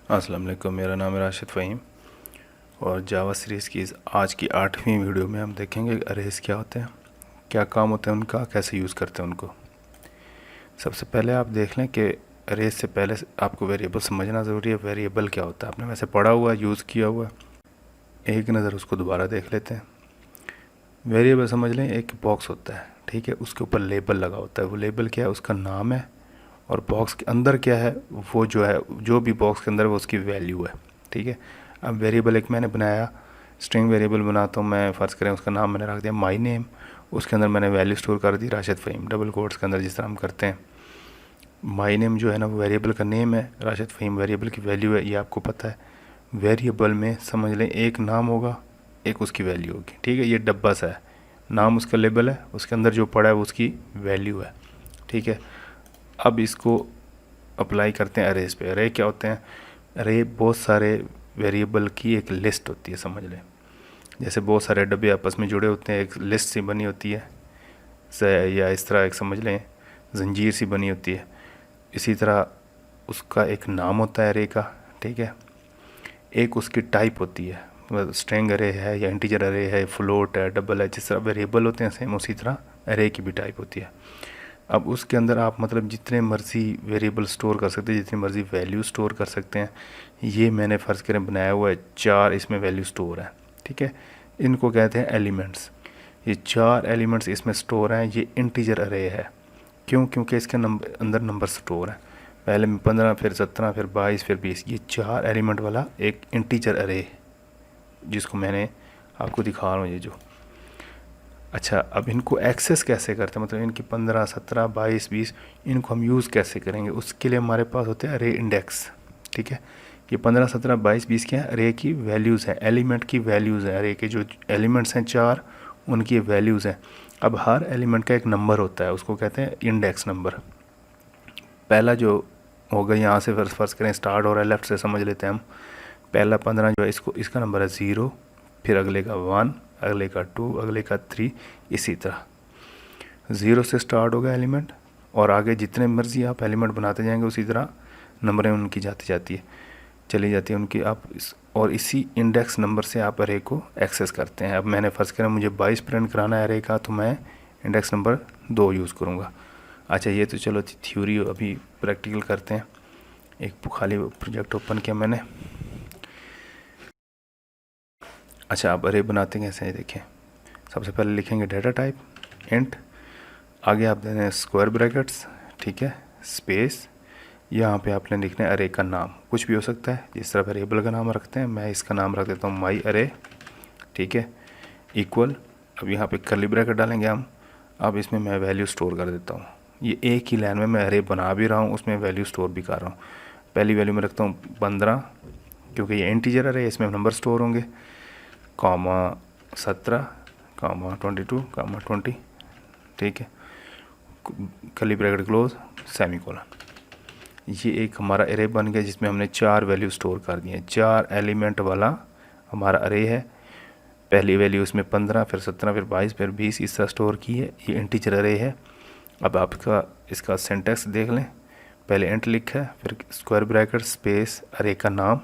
अस्सलाम वालेकुम, मेरा नाम है राशिद फ़हीम और जावा सीरीज़ की आज की 8वीं वीडियो में हम देखेंगे अरेज क्या होते हैं, क्या काम होते हैं उनका, कैसे यूज़ करते हैं उनको। सबसे पहले आप देख लें कि अरेज से पहले आपको वेरिएबल समझना ज़रूरी है। वेरिएबल क्या होता है आपने वैसे पढ़ा हुआ, यूज़ किया हुआ, एक नज़र उसको दोबारा देख लेते हैं। वेरिएबल समझ लें, एक बॉक्स होता है, ठीक है, उसके ऊपर लेबल लगा होता है। वो लेबल क्या है, उसका नाम है, और बॉक्स के अंदर क्या है, वो जो है, जो भी बॉक्स के अंदर वो उसकी वैल्यू है, ठीक है। अब वेरिएबल एक मैंने बनाया, स्ट्रिंग वेरिएबल बनाता हूँ मैं, फ़र्ज़ करें उसका नाम मैंने रख दिया माई नेम, उसके अंदर मैंने वैल्यू स्टोर कर दी राशिद फ़हीम, डबल कोट्स के अंदर, जिस तरह हम करते हैं। माई नेम जो है ना, वो वेरिएबल का नेम है, राशिद फ़हीम वेरिएबल की वैल्यू है, ये आपको पता है। वेरिएबल में समझ लें एक नाम होगा, एक उसकी वैल्यू होगी, ठीक है। ये डब्बा सा है, नाम उसका लेबल है, उसके अंदर जो पड़ा है वो उसकी वैल्यू है, ठीक है। अब इसको अप्लाई करते हैं अरेज पे। अरे क्या होते हैं, अरे बहुत सारे वेरिएबल की एक लिस्ट होती है, समझ लें जैसे बहुत सारे डब्बे आपस में जुड़े होते हैं, एक लिस्ट सी बनी होती है, या इस तरह एक समझ लें जंजीर सी बनी होती है। इसी तरह उसका एक नाम होता है अरे का, ठीक है। एक उसकी टाइप होती है, स्ट्रिंग अरे है या इंटीजर अरे है, फ्लोट है, डबल है, जिस तरह वेरिएबल होते हैं सेम उसी तरह अरे की भी टाइप होती है। अब उसके अंदर आप मतलब जितने मर्ज़ी वेरिएबल स्टोर कर सकते हैं, जितनी मर्ज़ी वैल्यू स्टोर कर सकते हैं। ये मैंने फ़र्ज़ करें बनाया हुआ है 4, इसमें वैल्यू स्टोर है, ठीक है। इनको कहते हैं एलिमेंट्स। ये 4 एलिमेंट्स इसमें स्टोर हैं। ये इंटीजर अरे है, क्यों? क्योंकि इसके अंदर नंबर स्टोर है, पहले में 15, फिर 17, फिर 22, फिर 20। ये 4 एलिमेंट वाला एक इंटीजर अरे, जिसको मैंने आपको दिखा रहा हूँ, ये जो। अच्छा, अब इनको एक्सेस कैसे करते हैं, मतलब इनकी 15, 17, 22, 20, इनको हम यूज़ कैसे करेंगे? उसके लिए हमारे पास होते हैं अरे इंडेक्स, ठीक है। ये 15, 17, 22, 20 क्या है, अरे की वैल्यूज़ हैं, एलिमेंट की वैल्यूज़ हैं। अरे के जो एलिमेंट्स हैं 4, उनकी वैल्यूज़ हैं। अब हर एलिमेंट का एक नंबर होता है, उसको कहते हैं इंडेक्स नंबर। पहला जो होगा, यहाँ से फ़र्ज़ करें स्टार्ट हो रहा है, लेफ़्ट से समझ लेते हैं हम। पहला 15 जो है, इसका नंबर है 0, फिर अगले का 1, अगले का 2, अगले का 3, इसी तरह 0 से स्टार्ट होगा एलिमेंट, और आगे जितने मर्ज़ी आप एलिमेंट बनाते जाएंगे उसी तरह नंबरें उनकी चली जाती है उनकी। आप इसी इंडेक्स नंबर से आप अरे को एक्सेस करते हैं। अब मैंने फ़र्ज़ करें मुझे 22 प्रिंट कराना है अरे का, तो मैं इंडेक्स नंबर 2 यूज़ करूँगा। अच्छा, ये तो चलो थ्योरी, अभी प्रैक्टिकल करते हैं। एक खाली प्रोजेक्ट ओपन किया मैंने। अच्छा, आप अरे बनाते कैसे हैं, देखें। सबसे पहले लिखेंगे डाटा टाइप इंट, आगे आप देने स्क्वायर ब्रैकेट्स, ठीक है, स्पेस। यहाँ पे आपने लिखना है अरे का नाम, कुछ भी हो सकता है, जिस तरह वेरिएबल का नाम रखते हैं, मैं इसका नाम रख देता हूँ माई अरे, ठीक है, इक्वल। अब यहाँ पे कर्ली ब्रैकेट डालेंगे हम। अब इसमें मैं वैल्यू स्टोर कर देता हूँ। ये एक ही लाइन में मैं अरे बना भी रहा हूँ, उसमें वैल्यू स्टोर भी कर रहा हूँ। पहली वैल्यू में रखता हूँ 15, क्योंकि ये इंटीजर अरे, इसमें नंबर स्टोर होंगे, कॉमा 17, कॉमा 22, कॉमा 20, ठीक है, कर्ली ब्रैकेट क्लोज, सेमीकोलन। ये एक हमारा अरे बन गया, जिसमें हमने 4 वैल्यू स्टोर कर दी हैं। 4 एलिमेंट वाला हमारा अरे है। पहली वैल्यू इसमें 15, फिर 17, फिर 22, फिर 20, इस तरह स्टोर की है। ये इंटीजर अरे है। अब आपका इसका सिंटैक्स देख लें, पहले इंट लिखा है, फिर स्क्वायर ब्रैकेट स्पेस अरे का नाम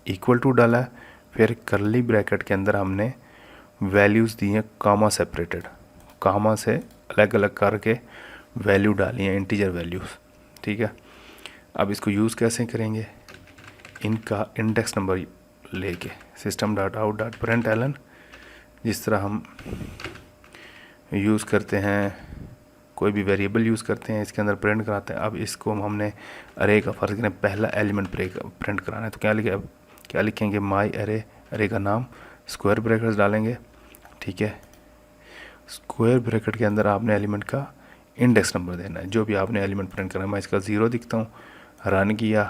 इक्वल टू डाला है, फिर कर्ली ब्रैकेट के अंदर हमने वैल्यूज़ दी हैं कामा सेपरेटेड, कामा से अलग अलग करके वैल्यू डाली हैं, इंटीजर वैल्यूज़, ठीक है। अब इसको यूज़ कैसे करेंगे, इनका इंडेक्स नंबर लेके system dot out dot println, जिस तरह हम यूज़ करते हैं, कोई भी वेरिएबल यूज़ करते हैं, इसके अंदर प्रिंट कराते हैं। अब इसको हमने अरे का फ़र्ज़ करें पहला एलिमेंट प्रिंट कराना है, तो क्या लिखेंगे, माई अरे, अरे का नाम, स्क्वायर ब्रैकेट्स डालेंगे, ठीक है। स्क्वायर ब्रैकेट के अंदर आपने एलिमेंट का इंडेक्स नंबर देना है, जो भी आपने एलिमेंट प्रिंट करना है। मैं इसका 0 दिखता हूँ, रन किया,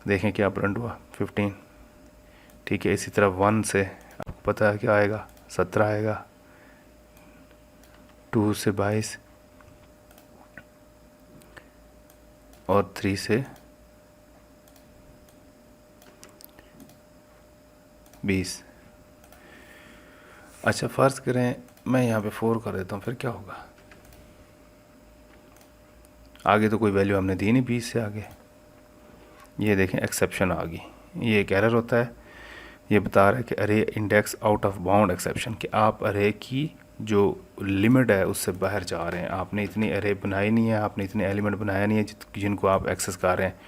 देखें क्या प्रिंट हुआ, 15, ठीक है। इसी तरह 1 से आपको पता है क्या आएगा, 17 आएगा, 2 से 22, और 3 से 20। अच्छा, फ़र्ज़ करें मैं यहाँ पे 4 कर देता हूँ, फिर क्या होगा, आगे तो कोई वैल्यू हमने दी नहीं 20 से आगे। ये देखें एक्सेप्शन आ गई, ये एक एरर होता है, ये बता रहा है कि अरे index out of bound exception, कि आप अरे की जो लिमिट है उससे बाहर जा रहे हैं, आपने इतनी अरे बनाई नहीं है, आपने इतने एलिमेंट बनाया नहीं है जिनको आप एक्सेस कर रहे हैं।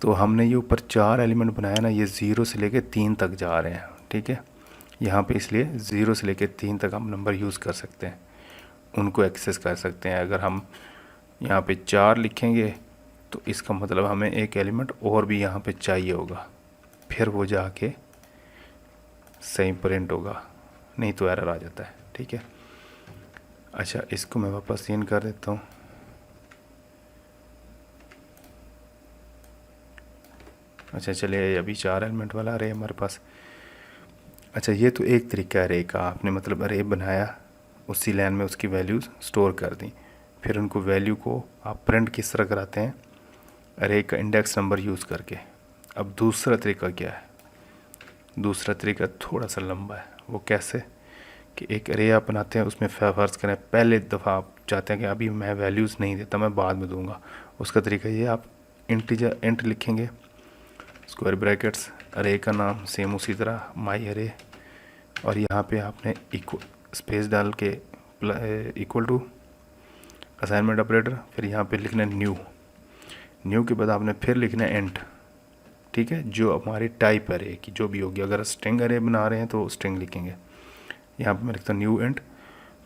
तो हमने ये ऊपर 4 एलिमेंट बनाया ना, ये 0 से लेके 3 तक जा रहे हैं, ठीक है। यहाँ पे इसलिए 0 से लेके 3 तक हम नंबर यूज़ कर सकते हैं, उनको एक्सेस कर सकते हैं। अगर हम यहाँ पे 4 लिखेंगे तो इसका मतलब हमें एक एलिमेंट और भी यहाँ पे चाहिए होगा, फिर वो जाके सही प्रिंट होगा, नहीं तो एरर आ जाता है, ठीक है। अच्छा, इसको मैं वापस सीन कर देता हूँ। अच्छा चलिए, अभी 4 एलिमेंट वाला अरे हमारे पास। अच्छा, ये तो एक तरीका है अरे का, आपने मतलब अरे बनाया, उसी लाइन में उसकी वैल्यूज़ स्टोर कर दी, फिर उनको वैल्यू को आप प्रिंट किस तरह कराते हैं, अरे का इंडेक्स नंबर यूज़ करके। अब दूसरा तरीका क्या है, दूसरा तरीका थोड़ा सा लंबा है। वो कैसे कि एक अरे आप बनाते हैं, उसमें फ़र्ज़ करें पहले दफ़ा आप चाहते हैं कि अभी मैं वैल्यूज़ नहीं देता, मैं बाद में दूंगा। उसका तरीका ये, आप इंटीजर इंट लिखेंगे, स्क्वायर ब्रैकेट्स, अरे का नाम सेम उसी तरह माई अरे, और यहाँ पे आपने स्पेस डाल के इक्वल टू असाइनमेंट ऑपरेटर, फिर यहाँ पे लिखना न्यू, न्यू के बाद आपने फिर लिखना एंट, ठीक है। जो हमारी टाइप अरे की जो भी होगी, अगर स्ट्रिंग अरे बना रहे हैं तो स्ट्रिंग लिखेंगे। यहाँ पे मैं लिखता हूँ न्यू एंट,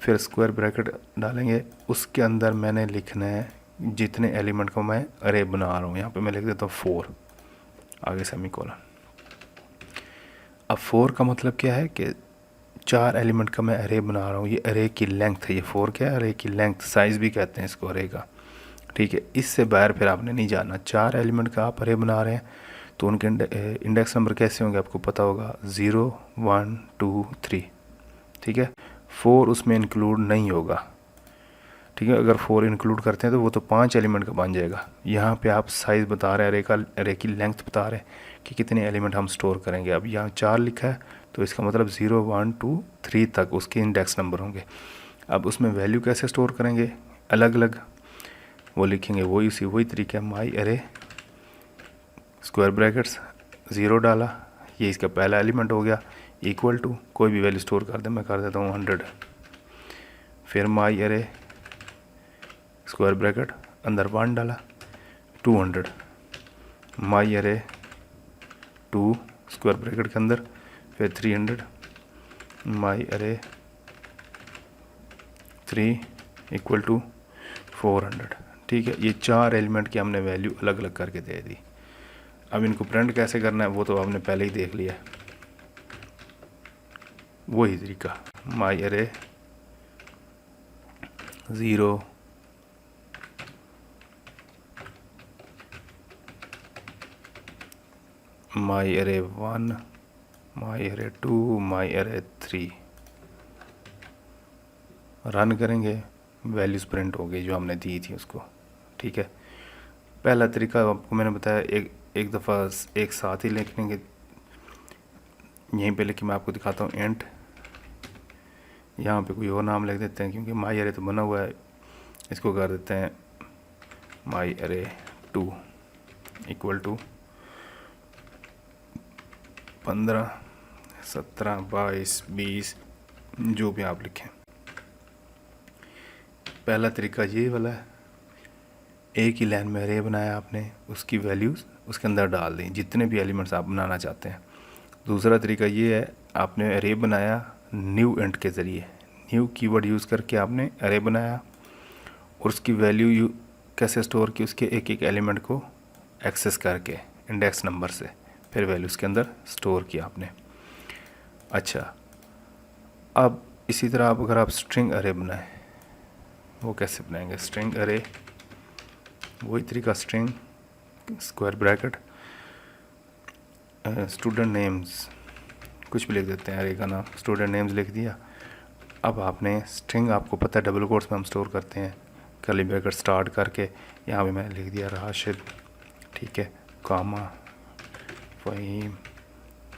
फिर स्क्वायर ब्रैकेट डालेंगे, उसके अंदर मैंने लिखना है जितने एलिमेंट को मैं अरे बना रहा हूँ। यहाँ पे मैं लिख देता हूँ 4, आगे सेमीकोलन। अब 4 का मतलब क्या है कि 4 एलिमेंट का मैं अरे बना रहा हूँ, ये अरे की लेंथ है, ये 4 क्या है, अरे की लेंथ, साइज़ भी कहते हैं इसको अरे का, ठीक है। इससे बाहर फिर आपने नहीं जाना। 4 एलिमेंट का आप अरे बना रहे हैं तो उनके इंडेक्स नंबर कैसे होंगे आपको पता होगा, 0 1 2 3, ठीक है। 4 उसमें इंक्लूड नहीं होगा, ठीक है। अगर 4 इंक्लूड करते हैं तो वो तो 5 एलिमेंट का बन जाएगा। यहाँ पे आप साइज़ बता रहे हैं अरे का, अरे की लेंथ बता रहे हैं कि कितने एलिमेंट हम स्टोर करेंगे। अब यहाँ 4 लिखा है तो इसका मतलब 0 1 2 3 तक उसके इंडेक्स नंबर होंगे। अब उसमें वैल्यू कैसे स्टोर करेंगे, अलग अलग वो लिखेंगे, वही तरीका है। माई अरे स्क्वायर ब्रैकेट्स 0 डाला, ये इसका पहला एलिमेंट हो गया, इक्वल टू कोई भी वैल्यू स्टोर कर दे, मैं कर देता हूँ 100, फिर माई अरे स्क्वायर ब्रैकेट अंदर 1 डाला 200, माई अरे 2 स्क्वायर ब्रैकेट के अंदर फिर 300, माई अरे 3 इक्वल टू 400, ठीक है। ये 4 एलिमेंट की हमने वैल्यू अलग अलग करके दे दी। अब इनको प्रिंट कैसे करना है वो तो आपने पहले ही देख लिया, वही तरीका, माई अरे 0 माई अरे 1 माई अरे 2 माई अरे 3, रन करेंगे, वैल्यूज़ प्रिंट हो गई जो हमने दी थी उसको, ठीक है। पहला तरीका आपको मैंने बताया, एक दफ़ा एक साथ ही लिखेंगे, यहीं पे लिख के मैं आपको दिखाता हूँ। एंट, यहाँ पे कोई और नाम लिख देते हैं क्योंकि माई अरे तो बना हुआ है, इसको कर देते हैं माई अरे 2 इक्वल टू 15 17 22 20, जो भी आप लिखें। पहला तरीका ये वाला है, एक ही लाइन में अरे बनाया आपने, उसकी वैल्यूज़ उसके अंदर डाल दी जितने भी एलिमेंट्स आप बनाना चाहते हैं। दूसरा तरीका ये है, आपने अरे बनाया न्यू एंट के ज़रिए, न्यू कीवर्ड यूज़ करके आपने अरे बनाया और उसकी वैल्यू कैसे स्टोर की, उसके एक एक एलिमेंट को एक्सेस करके इंडेक्स नंबर से, फिर वैल्यू उसके अंदर स्टोर किया आपने। अच्छा, अब इसी तरह आप अगर आप स्ट्रिंग अरे बनाएं, वो कैसे बनाएंगे, स्ट्रिंग अरे वही तरीका, string square bracket student names, कुछ भी लिख देते हैं, अरे का नाम स्टूडेंट नेम्स लिख दिया। अब आपने स्ट्रिंग, आपको पता है डबल कोट्स में हम स्टोर करते हैं, कर्ली ब्रैकेट स्टार्ट करके, यहाँ पे मैंने लिख दिया राशिद, ठीक है, कामा फ़हीम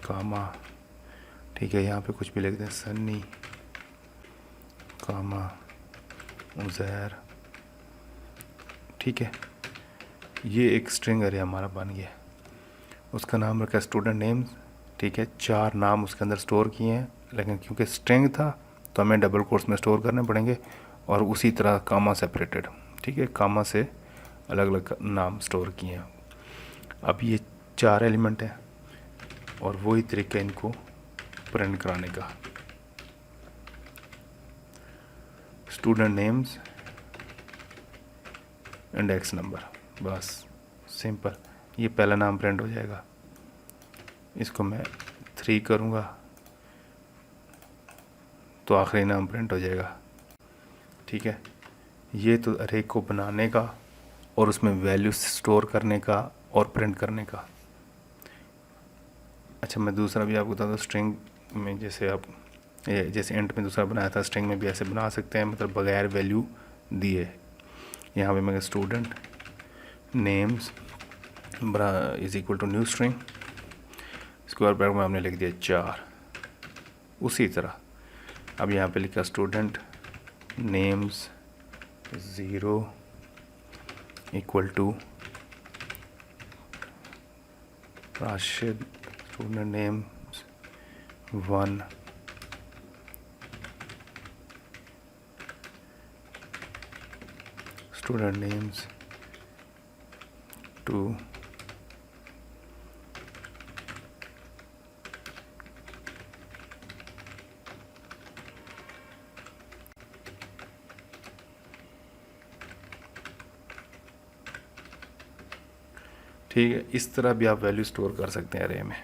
कामा, ठीक है। यहाँ पे कुछ भी लिख दें, सन्नी कामा उज़ैर, ठीक है। ये एक स्ट्रिंग अरे हमारा बन गया। उसका नाम रखा स्टूडेंट नेम्स, ठीक है। 4 नाम उसके अंदर स्टोर किए हैं, लेकिन क्योंकि स्ट्रिंग था तो हमें डबल कोट्स में स्टोर करने पड़ेंगे, और उसी तरह कामा सेपरेटेड, ठीक है, कामा से अलग अलग नाम स्टोर किए हैं। अब ये 4 एलिमेंट हैं और वही तरीका इनको प्रिंट कराने का। स्टूडेंट नेम्स, इंडेक्स नंबर, बस सिंपल। ये पहला नाम प्रिंट हो जाएगा, इसको मैं 3 करूँगा तो आखिरी नाम प्रिंट हो जाएगा, ठीक है। ये तो अरे को बनाने का और उसमें वैल्यू स्टोर करने का और प्रिंट करने का। अच्छा, मैं दूसरा भी आपको बता दूँ, स्ट्रिंग में जैसे आप जैसे इंट में दूसरा बनाया था, स्ट्रिंग में भी ऐसे बना सकते हैं, मतलब बगैर वैल्यू दिए। यहाँ पे मैं student names is equal to new string, square bracket में हमने लिख दिया 4। उसी तरह अब यहाँ पे लिखा student names 0 equal to Rashid, student names 1 student names 2 ठीक है। इस तरह भी आप वैल्यू स्टोर कर सकते हैं अरे में।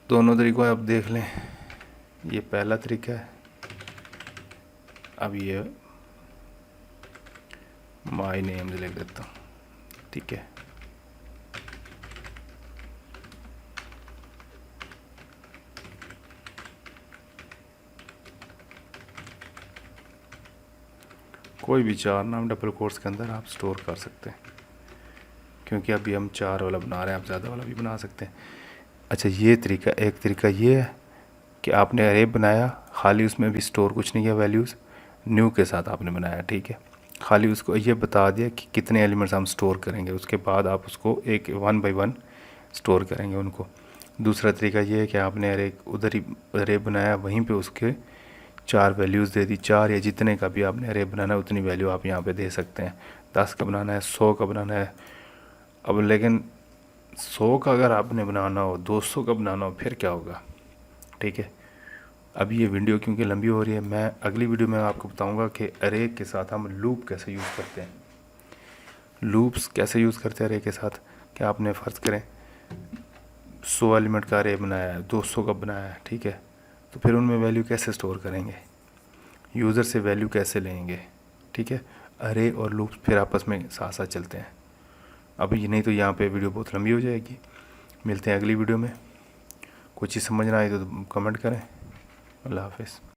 दोनों तरीकों आप देख लें, ये पहला तरीका है। अब ये माई नेम लिख देता हूँ, ठीक है। कोई भी 4 नाम डबल कोट्स के अंदर आप स्टोर कर सकते हैं, क्योंकि अभी हम 4 वाला बना रहे हैं, आप ज़्यादा वाला भी बना सकते हैं। अच्छा, ये तरीका, एक तरीका ये है कि आपने अरे बनाया, खाली उसमें भी स्टोर कुछ नहीं किया वैल्यूज़, न्यू के साथ आपने बनाया, ठीक है। खाली उसको ये बता दिया कि कितने एलिमेंट्स हम स्टोर करेंगे, उसके बाद आप उसको एक 1 बाय 1 स्टोर करेंगे उनको। दूसरा तरीका ये है कि आपने अरे उधर ही अरे बनाया, वहीं पे उसके 4 वैल्यूज़ दे दी, 4 या जितने का भी आपने अरे बनाना है उतनी वैल्यू आप यहाँ पे दे सकते हैं। 10 का बनाना है, 100 का बनाना है। अब लेकिन 100 का अगर आपने बनाना हो, 200 का बनाना हो, फिर क्या होगा, ठीक है। अब ये वीडियो क्योंकि लंबी हो रही है, मैं अगली वीडियो में आपको बताऊंगा कि अरे के साथ हम लूप कैसे यूज़ करते हैं, लूप्स कैसे यूज़ करते हैं अरे के साथ। कि आपने फ़र्ज़ करें 100 एलिमेंट का अरे बनाया है, 200 का बनाया है, ठीक है, तो फिर उनमें वैल्यू कैसे स्टोर करेंगे, यूज़र से वैल्यू कैसे लेंगे, ठीक है। अरे और लूप्स फिर आपस में साथ साथ चलते हैं। अभी नहीं तो यहाँ पे वीडियो बहुत लंबी हो जाएगी। मिलते हैं अगली वीडियो में। कोई चीज़ समझ ना आए तो कमेंट करें। अल्लाह हाफ़िज़।